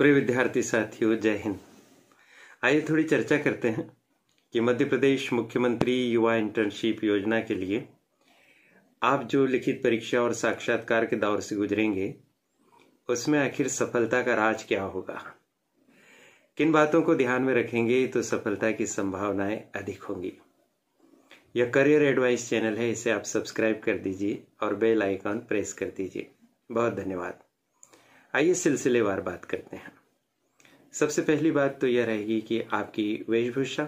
प्रिय विद्यार्थी साथियों, जय हिंद। आइए थोड़ी चर्चा करते हैं कि मध्य प्रदेश मुख्यमंत्री युवा इंटर्नशिप योजना के लिए आप जो लिखित परीक्षा और साक्षात्कार के दौर से गुजरेंगे उसमें आखिर सफलता का राज क्या होगा। किन बातों को ध्यान में रखेंगे तो सफलता की संभावनाएं अधिक होंगी। यह करियर एडवाइस चैनल है, इसे आप सब्सक्राइब कर दीजिए और बेल आइकॉन प्रेस कर दीजिए। बहुत धन्यवाद। आइए सिलसिलेवार बात करते हैं। सबसे पहली बात तो यह रहेगी कि आपकी वेशभूषा।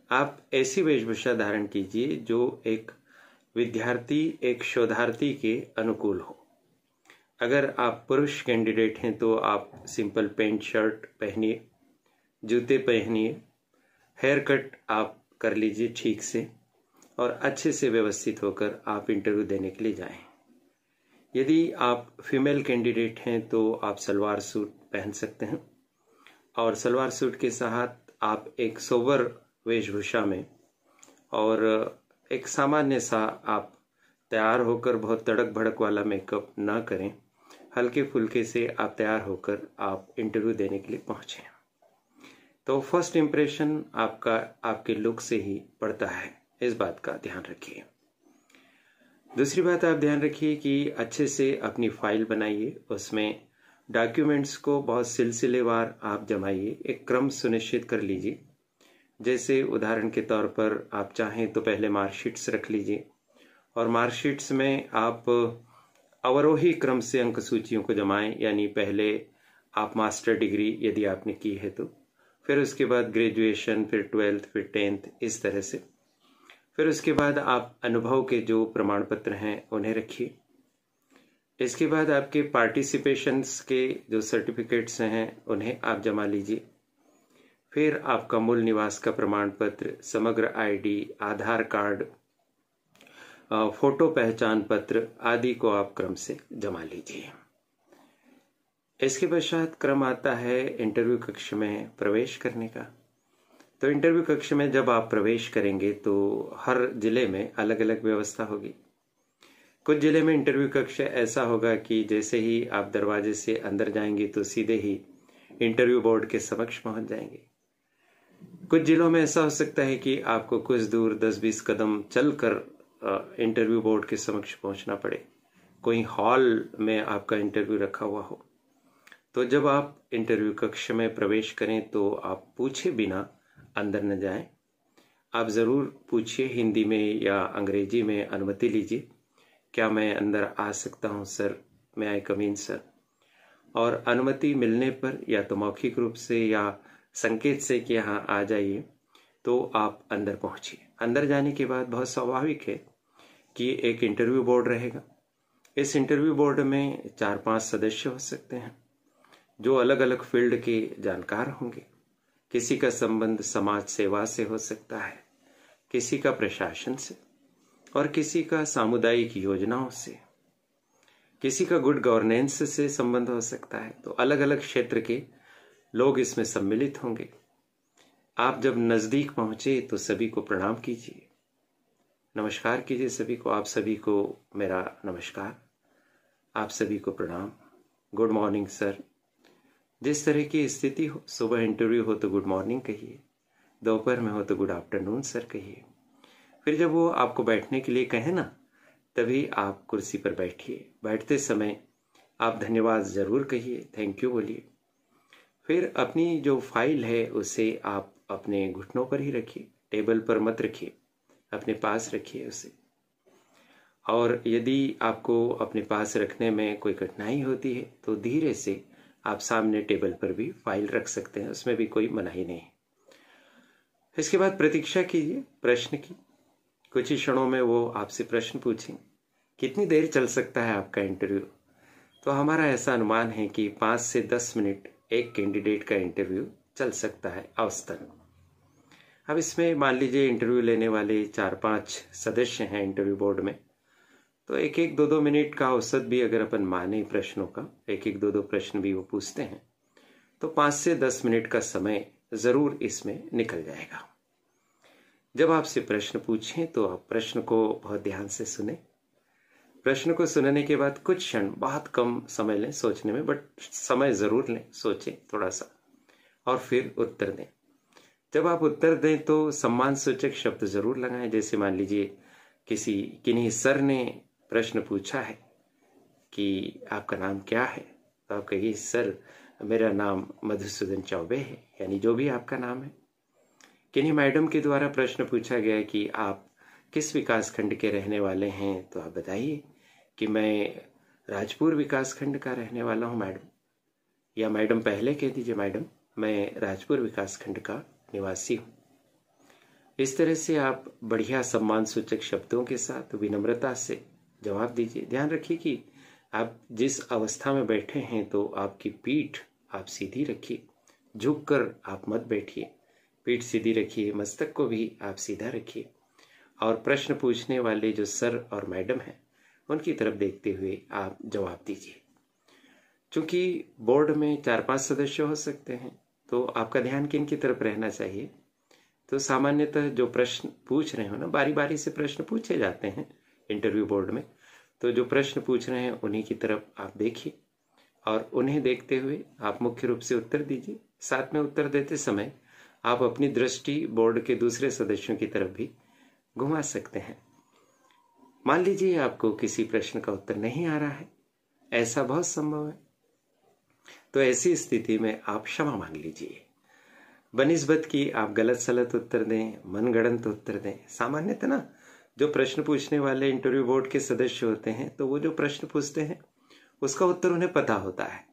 आप ऐसी वेशभूषा धारण कीजिए जो एक विद्यार्थी, एक शोधार्थी के अनुकूल हो। अगर आप पुरुष कैंडिडेट हैं तो आप सिंपल पैंट शर्ट पहनिए, जूते पहनिए, हेयर कट आप कर लीजिए ठीक से और अच्छे से व्यवस्थित होकर आप इंटरव्यू देने के लिए जाएं। यदि आप फीमेल कैंडिडेट हैं तो आप सलवार सूट पहन सकते हैं और सलवार सूट के साथ आप एक सोबर वेशभूषा में और एक सामान्य सा आप तैयार होकर, बहुत तड़क भड़क वाला मेकअप ना करें, हल्के फुल्के से आप तैयार होकर आप इंटरव्यू देने के लिए पहुंचे। तो फर्स्ट इम्प्रेशन आपका आपके लुक से ही पड़ता है, इस बात का ध्यान रखिए। दूसरी बात आप ध्यान रखिए कि अच्छे से अपनी फाइल बनाइए, उसमें डॉक्यूमेंट्स को बहुत सिलसिलेवार आप जमाइए, एक क्रम सुनिश्चित कर लीजिए। जैसे उदाहरण के तौर पर आप चाहें तो पहले मार्कशीट्स रख लीजिए और मार्कशीट्स में आप अवरोही क्रम से अंक सूचियों को जमाएं, यानी पहले आप मास्टर डिग्री यदि आपने की है तो, फिर उसके बाद ग्रेजुएशन, फिर 12th, फिर 10th, इस तरह से। फिर उसके बाद आप अनुभव के जो प्रमाण पत्र हैं उन्हें रखिए। इसके बाद आपके पार्टिसिपेशंस के जो सर्टिफिकेट्स हैं उन्हें आप जमा लीजिए। फिर आपका मूल निवास का प्रमाण पत्र, समग्र आईडी, आधार कार्ड, फोटो पहचान पत्र आदि को आप क्रम से जमा लीजिए। इसके पश्चात क्रम आता है इंटरव्यू कक्ष में प्रवेश करने का। तो इंटरव्यू कक्ष में जब आप प्रवेश करेंगे तो हर जिले में अलग अलग व्यवस्था होगी। कुछ जिले में इंटरव्यू कक्ष ऐसा होगा कि जैसे ही आप दरवाजे से अंदर जाएंगे तो सीधे ही इंटरव्यू बोर्ड के समक्ष पहुंच जाएंगे। कुछ जिलों में ऐसा हो सकता है कि आपको कुछ दूर 10-20 कदम चलकर इंटरव्यू बोर्ड के समक्ष पहुंचना पड़े, कोई हॉल में आपका इंटरव्यू रखा हुआ हो। तो जब आप इंटरव्यू कक्ष में प्रवेश करें तो आप पूछे बिना अंदर न जाएं। आप जरूर पूछिए, हिंदी में या अंग्रेजी में अनुमति लीजिए, क्या मैं अंदर आ सकता हूं सर, मैं आई कम इन सर। और अनुमति मिलने पर या तो मौखिक रूप से या संकेत से कि यहाँ आ जाइए, तो आप अंदर पहुंचिए। अंदर जाने के बाद बहुत स्वाभाविक है कि एक इंटरव्यू बोर्ड रहेगा। इस इंटरव्यू बोर्ड में 4-5 सदस्य हो सकते हैं जो अलग अलग फील्ड के जानकार होंगे। किसी का संबंध समाज सेवा से हो सकता है, किसी का प्रशासन से और किसी का सामुदायिक योजनाओं से, किसी का गुड गवर्नेंस से संबंध हो सकता है। तो अलग अलग क्षेत्र के लोग इसमें सम्मिलित होंगे। आप जब नजदीक पहुंचे तो सभी को प्रणाम कीजिए, नमस्कार कीजिए सभी को। आप सभी को मेरा नमस्कार, आप सभी को प्रणाम, गुड मॉर्निंग सर। जिस तरह की स्थिति हो, सुबह इंटरव्यू हो तो गुड मॉर्निंग कहिए, दोपहर में हो तो गुड आफ्टरनून सर कहिए। फिर जब वो आपको बैठने के लिए कहे ना, तभी आप कुर्सी पर बैठिए। बैठते समय आप धन्यवाद जरूर कहिए, थैंक यू बोलिए। फिर अपनी जो फाइल है उसे आप अपने घुटनों पर ही रखिए, टेबल पर मत रखिए, अपने पास रखिए उसे। और यदि आपको अपने पास रखने में कोई कठिनाई होती है तो धीरे से आप सामने टेबल पर भी फाइल रख सकते हैं, उसमें भी कोई मनाही नहीं। इसके बाद प्रतीक्षा कीजिए प्रश्न की। कुछ ही क्षणों में वो आपसे प्रश्न पूछेंगे, कितनी देर चल सकता है आपका इंटरव्यू। तो हमारा ऐसा अनुमान है कि 5 से 10 मिनट एक कैंडिडेट का इंटरव्यू चल सकता है औसतन। अब इसमें मान लीजिए इंटरव्यू लेने वाले 4-5 सदस्य हैं इंटरव्यू बोर्ड में, तो 1-1, 2-2 मिनट का औसत भी अगर अपन माने प्रश्नों का, 1-1, 2-2 प्रश्न भी वो पूछते हैं, तो 5 से 10 मिनट का समय जरूर इसमें निकल जाएगा। जब आपसे प्रश्न पूछें तो आप प्रश्न को बहुत ध्यान से सुने, प्रश्न को सुनने के बाद कुछ क्षण, बहुत कम समय लें सोचने में, बट समय जरूर लें, सोचें थोड़ा सा और फिर उत्तर दें। जब आप उत्तर दें तो सम्मान सूचक शब्द जरूर लगाएं। जैसे मान लीजिए किन्हीं सर ने प्रश्न पूछा है कि आपका नाम क्या है, तो आप कहिए सर मेरा नाम मधुसूदन चौबे है, यानी जो भी आपका नाम है। किन्हीं मैडम के द्वारा प्रश्न पूछा गया कि आप किस विकास खंड के रहने वाले हैं, तो आप बताइए कि मैं राजपुर विकास खंड का रहने वाला हूं मैडम, या मैडम पहले कह दीजिए मैडम मैं राजपुर विकास खंड का निवासी हूं। इस तरह से आप बढ़िया सम्मान सूचक शब्दों के साथ विनम्रता से जवाब दीजिए। ध्यान रखिए कि आप जिस अवस्था में बैठे हैं तो आपकी पीठ आप सीधी रखिए, झुककर आप मत बैठिए, पीठ सीधी रखिए, मस्तक को भी आप सीधा रखिए और प्रश्न पूछने वाले जो सर और मैडम हैं उनकी तरफ देखते हुए आप जवाब दीजिए। चूंकि बोर्ड में 4-5 सदस्य हो सकते हैं तो आपका ध्यान किन की तरफ रहना चाहिए, तो सामान्यतः जो प्रश्न पूछ रहे हो ना, बारी बारी से प्रश्न पूछे जाते हैं इंटरव्यू बोर्ड में, तो जो प्रश्न पूछ रहे हैं उन्हीं की तरफ आप देखिए और उन्हें देखते हुए आप मुख्य रूप से उत्तर दीजिए। साथ में उत्तर देते समय आप अपनी दृष्टि बोर्ड के दूसरे सदस्यों की तरफ भी घुमा सकते हैं। मान लीजिए आपको किसी प्रश्न का उत्तर नहीं आ रहा है, ऐसा बहुत संभव है, तो ऐसी स्थिति में आप क्षमा मांग लीजिए, बनिस्बत की आप गलत सलत उत्तर दें, मनगढ़ंत उत्तर दें। सामान्यतः ना जो प्रश्न पूछने वाले इंटरव्यू बोर्ड के सदस्य होते हैं तो वो जो प्रश्न पूछते हैं उसका उत्तर उन्हें पता होता है,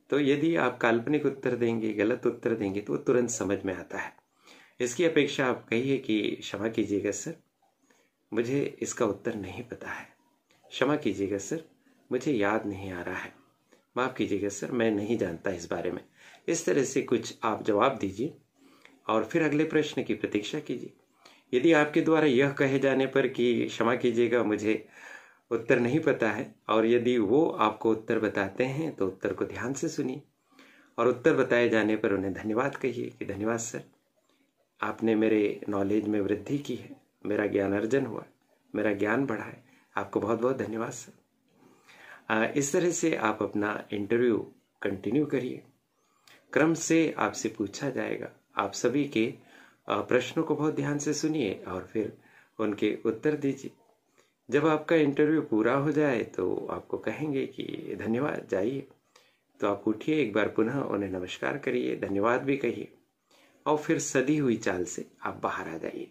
तो यदि आप काल्पनिक उत्तर देंगे, गलत उत्तर देंगे तो वो तुरंत समझ में आता है। इसकी अपेक्षा आप कहिए कि क्षमा कीजिएगा सर, मुझे इसका उत्तर नहीं पता है, क्षमा कीजिएगा सर, मुझे याद नहीं आ रहा है, माफ कीजिएगा सर, मैं नहीं जानता इस बारे में। इस तरह से कुछ आप जवाब दीजिए और फिर अगले प्रश्न की प्रतीक्षा कीजिए। यदि आपके द्वारा यह कहे जाने पर कि क्षमा कीजिएगा मुझे उत्तर नहीं पता है, और यदि वो आपको उत्तर बताते हैं तो उत्तर को ध्यान से सुनिए और उत्तर बताए जाने पर उन्हें धन्यवाद कहिए कि धन्यवाद सर, आपने मेरे नॉलेज में वृद्धि की है, मेरा ज्ञान अर्जन हुआ, मेरा ज्ञान बढ़ा है, आपको बहुत बहुत धन्यवाद सर। इस तरह से आप अपना इंटरव्यू कंटिन्यू करिए। क्रम से आपसे पूछा जाएगा, आप सभी के प्रश्नों को बहुत ध्यान से सुनिए और फिर उनके उत्तर दीजिए। जब आपका इंटरव्यू पूरा हो जाए तो आपको कहेंगे कि धन्यवाद, जाइए, तो आप उठिए, एक बार पुनः उन्हें नमस्कार करिए, धन्यवाद भी कहिए और फिर सधी हुई चाल से आप बाहर आ जाइए।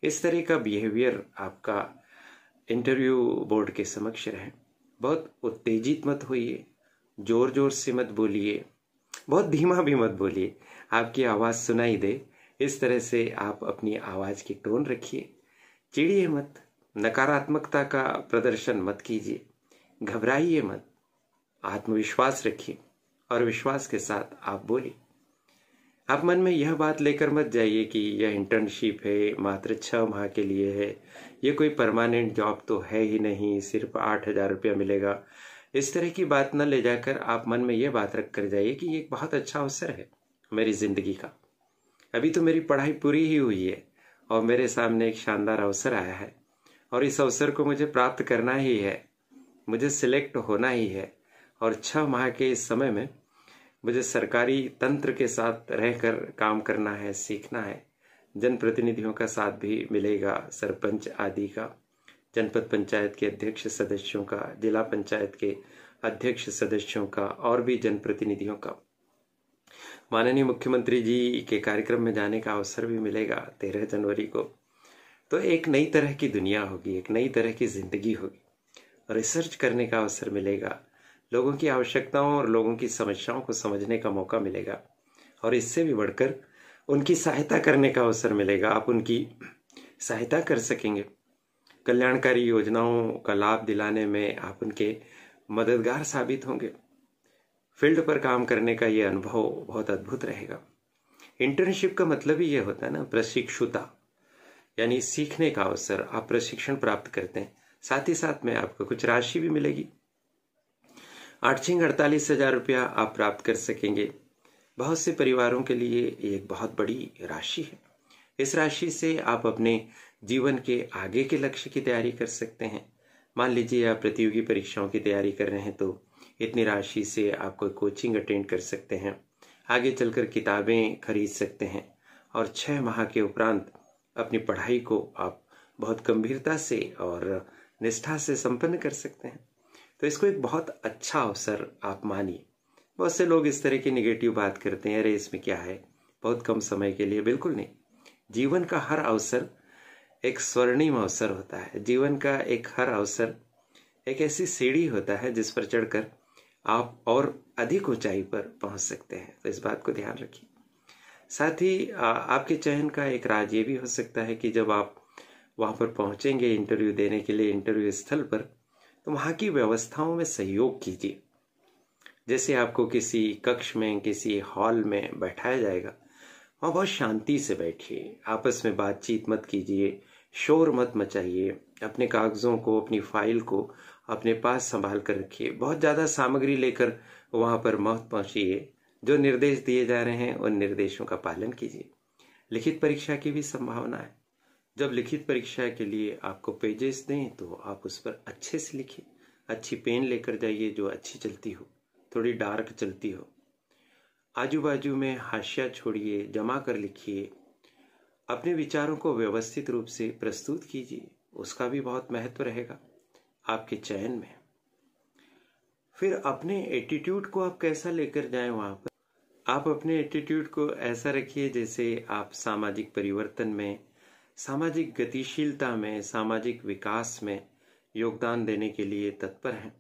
इस तरह का बिहेवियर आपका इंटरव्यू बोर्ड के समक्ष रहे। बहुत उत्तेजित मत होइए, जोर जोर से मत बोलिए, बहुत धीमा भी मत बोलिए, आपकी आवाज सुनाई दे इस तरह से आप अपनी आवाज की टोन रखिए। चिढ़िए मत, नकारात्मकता का प्रदर्शन मत कीजिए, घबराइए मत, आत्मविश्वास रखिए और विश्वास के साथ आप बोलिए। आप मन में यह बात लेकर मत जाइए कि यह इंटर्नशिप है, मात्र 6 माह के लिए है, ये कोई परमानेंट जॉब तो है ही नहीं, सिर्फ 8,000 रुपया मिलेगा। इस तरह की बात न ले जाकर आप मन में यह बात रख कर जाइए कि ये एक बहुत अच्छा अवसर है मेरी जिंदगी का। अभी तो मेरी पढ़ाई पूरी ही हुई है और मेरे सामने एक शानदार अवसर आया है और इस अवसर को मुझे प्राप्त करना ही है, मुझे सिलेक्ट होना ही है और 6 माह के इस समय में मुझे सरकारी तंत्र के साथ रहकर काम करना है, सीखना है। जनप्रतिनिधियों का साथ भी मिलेगा, सरपंच आदि का, जनपद पंचायत के अध्यक्ष सदस्यों का, जिला पंचायत के अध्यक्ष सदस्यों का और भी जनप्रतिनिधियों का। माननीय मुख्यमंत्री जी के कार्यक्रम में जाने का अवसर भी मिलेगा 13 जनवरी को। तो एक नई तरह की दुनिया होगी, एक नई तरह की जिंदगी होगी, रिसर्च करने का अवसर मिलेगा, लोगों की आवश्यकताओं और लोगों की समस्याओं को समझने का मौका मिलेगा और इससे भी बढ़कर उनकी सहायता करने का अवसर मिलेगा। आप उनकी सहायता कर सकेंगे, कल्याणकारी योजनाओं का लाभ दिलाने में आप उनके मददगार साबित होंगे। फील्ड पर काम करने का ये अनुभव बहुत अद्भुत रहेगा। इंटर्नशिप का मतलब ही ये होता है ना, प्रशिक्षुता, यानी सीखने का अवसर। आप प्रशिक्षण प्राप्त करते हैं, साथ ही साथ में आपको कुछ राशि भी मिलेगी। 48,000 रुपया आप प्राप्त कर सकेंगे। बहुत से परिवारों के लिए एक बहुत बड़ी राशि है। इस राशि से आप अपने जीवन के आगे के लक्ष्य की तैयारी कर सकते हैं। मान लीजिए आप प्रतियोगी परीक्षाओं की तैयारी कर रहे हैं तो इतनी राशि से आप कोई कोचिंग अटेंड कर सकते हैं, आगे चलकर किताबें खरीद सकते हैं और 6 माह के उपरांत अपनी पढ़ाई को आप बहुत गंभीरता से और निष्ठा से संपन्न कर सकते हैं। तो इसको एक बहुत अच्छा अवसर आप मानिए। बहुत से लोग इस तरह की निगेटिव बात करते हैं, अरे इसमें क्या है, बहुत कम समय के लिए। बिल्कुल नहीं। जीवन का हर अवसर एक स्वर्णिम अवसर होता है। जीवन का एक हर अवसर एक ऐसी सीढ़ी होता है जिस पर चढ़कर आप और अधिक ऊंचाई पर पहुंच सकते हैं। तो इस बात को ध्यान रखिए। साथ ही आपके चयन का एक राज ये भी हो सकता है कि जब आप वहां पर पहुंचेंगे इंटरव्यू देने के लिए, इंटरव्यू स्थल पर, तो वहां की व्यवस्थाओं में सहयोग कीजिए। जैसे आपको किसी कक्ष में, किसी हॉल में बैठाया जाएगा, वहां बहुत शांति से बैठिए, आपस में बातचीत मत कीजिए, शोर मत मचाइए, अपने कागजों को, अपनी फाइल को अपने पास संभाल कर रखिए। बहुत ज्यादा सामग्री लेकर वहां पर मत पहुंचिए। जो निर्देश दिए जा रहे हैं उन निर्देशों का पालन कीजिए। लिखित परीक्षा की भी संभावना है। जब लिखित परीक्षा के लिए आपको पेजेस दें तो आप उस पर अच्छे से लिखिए। अच्छी पेन लेकर जाइए जो अच्छी चलती हो, थोड़ी डार्क चलती हो। आजू बाजू में हाशिया छोड़िए, जमा कर लिखिए। अपने विचारों को व्यवस्थित रूप से प्रस्तुत कीजिए, उसका भी बहुत महत्व रहेगा आपके चयन में। फिर अपने एटीट्यूड को आप कैसा लेकर जाएं वहां पर। आप अपने एटीट्यूड को ऐसा रखिए जैसे आप सामाजिक परिवर्तन में, सामाजिक गतिशीलता में, सामाजिक विकास में योगदान देने के लिए तत्पर हैं।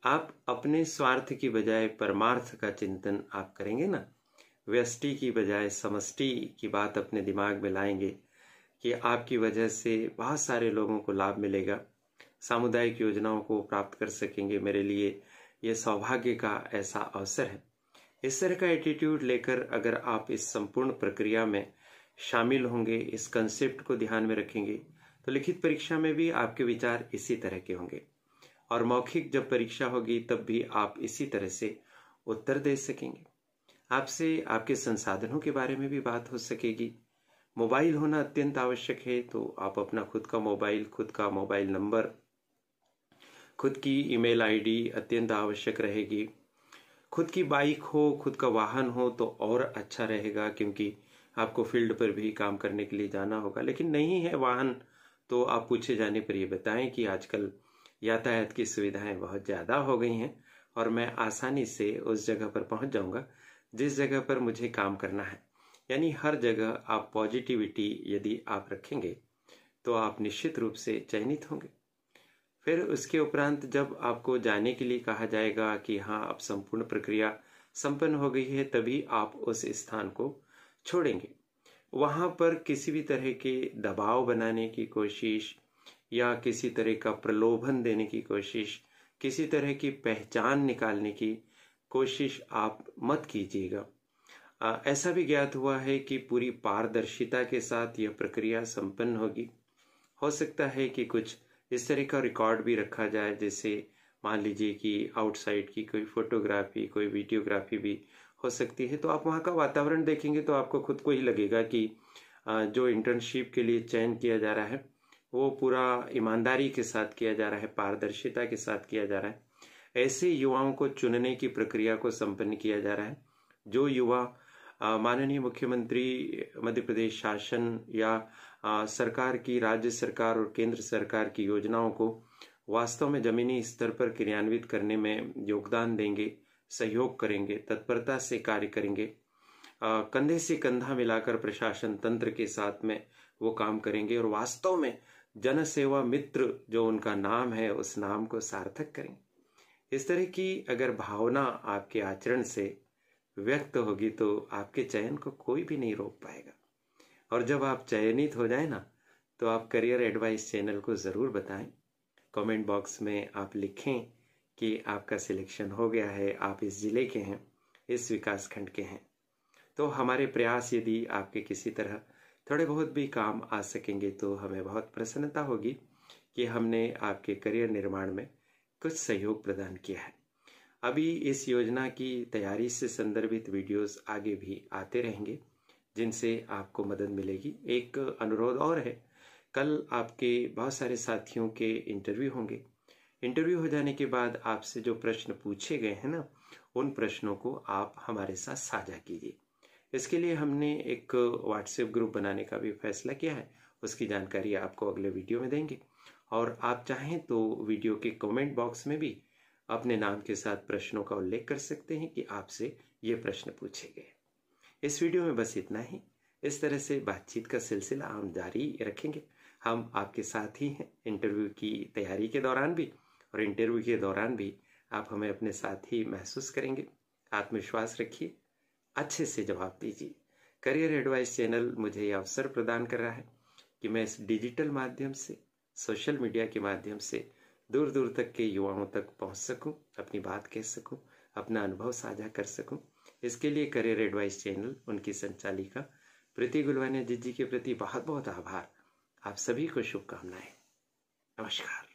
आप अपने स्वार्थ की बजाय परमार्थ का चिंतन आप करेंगे ना, व्यष्टि की बजाय समष्टि की बात अपने दिमाग में लाएंगे कि आपकी वजह से बहुत सारे लोगों को लाभ मिलेगा, सामुदायिक योजनाओं को प्राप्त कर सकेंगे, मेरे लिए यह सौभाग्य का ऐसा अवसर है। इस तरह का एटीट्यूड लेकर अगर आप इस संपूर्ण प्रक्रिया में शामिल होंगे, इस कंसेप्ट को ध्यान में रखेंगे, तो लिखित परीक्षा में भी आपके विचार इसी तरह के होंगे और मौखिक जब परीक्षा होगी तब भी आप इसी तरह से उत्तर दे सकेंगे। आपसे आपके संसाधनों के बारे में भी बात हो सकेगी। मोबाइल होना अत्यंत आवश्यक है, तो आप अपना खुद का मोबाइल नंबर, खुद की ईमेल आईडी अत्यंत आवश्यक रहेगी। खुद की बाइक हो, खुद का वाहन हो तो और अच्छा रहेगा, क्योंकि आपको फील्ड पर भी काम करने के लिए जाना होगा। लेकिन नहीं है वाहन तो आप पूछे जाने पर ये बताएं कि आजकल यातायात की सुविधाएं बहुत ज़्यादा हो गई हैं और मैं आसानी से उस जगह पर पहुंच जाऊंगा जिस जगह पर मुझे काम करना है। यानी हर जगह आप पॉजिटिविटी यदि आप रखेंगे तो आप निश्चित रूप से चयनित होंगे। फिर उसके उपरांत जब आपको जाने के लिए कहा जाएगा कि हाँ अब संपूर्ण प्रक्रिया संपन्न हो गई है, तभी आप उस स्थान को छोड़ेंगे। वहां पर किसी भी तरह के दबाव बनाने की कोशिश या किसी तरह का प्रलोभन देने की कोशिश, किसी तरह की पहचान निकालने की कोशिश आप मत कीजिएगा। ऐसा भी ज्ञात हुआ है कि पूरी पारदर्शिता के साथ यह प्रक्रिया संपन्न होगी। हो सकता है कि कुछ इस तरह का रिकॉर्ड भी रखा जाए, जैसे मान लीजिए कि आउटसाइड की कोई फोटोग्राफी, कोई वीडियोग्राफी भी हो सकती है। तो आप वहाँ का वातावरण देखेंगे तो आपको खुद को ही लगेगा कि जो इंटर्नशिप के लिए चयन किया जा रहा है वो पूरा ईमानदारी के साथ किया जा रहा है, पारदर्शिता के साथ किया जा रहा है। ऐसे युवाओं को चुनने की प्रक्रिया को संपन्न किया जा रहा है जो युवा माननीय मुख्यमंत्री, मध्य प्रदेश शासन या सरकार की, राज्य सरकार और केंद्र सरकार की योजनाओं को वास्तव में जमीनी स्तर पर क्रियान्वित करने में योगदान देंगे, सहयोग करेंगे, तत्परता से कार्य करेंगे, कंधे से कंधा मिलाकर प्रशासन तंत्र के साथ में वो काम करेंगे और वास्तव में जन सेवा मित्र जो उनका नाम है उस नाम को सार्थक करेंगे। इस तरह की अगर भावना आपके आचरण से व्यक्त होगी तो आपके चयन को कोई भी नहीं रोक पाएगा। और जब आप चयनित हो जाए ना तो आप करियर एडवाइस चैनल को ज़रूर बताएं। कमेंट बॉक्स में आप लिखें कि आपका सिलेक्शन हो गया है, आप इस जिले के हैं, इस विकास खंड के हैं। तो हमारे प्रयास यदि आपके किसी तरह थोड़े बहुत भी काम आ सकेंगे तो हमें बहुत प्रसन्नता होगी कि हमने आपके करियर निर्माण में कुछ सहयोग प्रदान किया है। अभी इस योजना की तैयारी से संदर्भित वीडियोस आगे भी आते रहेंगे जिनसे आपको मदद मिलेगी। एक अनुरोध और है, कल आपके बहुत सारे साथियों के इंटरव्यू होंगे इंटरव्यू हो जाने के बाद आपसे जो प्रश्न पूछे गए हैं ना, उन प्रश्नों को आप हमारे साथ साझा कीजिए। इसके लिए हमने एक व्हाट्सएप ग्रुप बनाने का भी फैसला किया है, उसकी जानकारी आपको अगले वीडियो में देंगे। और आप चाहें तो वीडियो के कमेंट बॉक्स में भी अपने नाम के साथ प्रश्नों का उल्लेख कर सकते हैं कि आपसे ये प्रश्न पूछे गए। इस वीडियो में बस इतना ही। इस तरह से बातचीत का सिलसिला हम जारी रखेंगे। हम आपके साथ ही हैं इंटरव्यू की तैयारी के दौरान भी, और इंटरव्यू के दौरान भी आप हमें अपने साथ ही महसूस करेंगे। आत्मविश्वास रखिए, अच्छे से जवाब दीजिए। करियर एडवाइस चैनल मुझे यह अवसर प्रदान कर रहा है कि मैं इस डिजिटल माध्यम से, सोशल मीडिया के माध्यम से दूर दूर तक के युवाओं तक पहुंच सकूं, अपनी बात कह सकूं, अपना अनुभव साझा कर सकूं। इसके लिए करियर एडवाइस चैनल, उनकी संचालिका प्रीति गुलवाने जी के प्रति बहुत बहुत आभार। आप सभी को शुभकामनाएं। नमस्कार।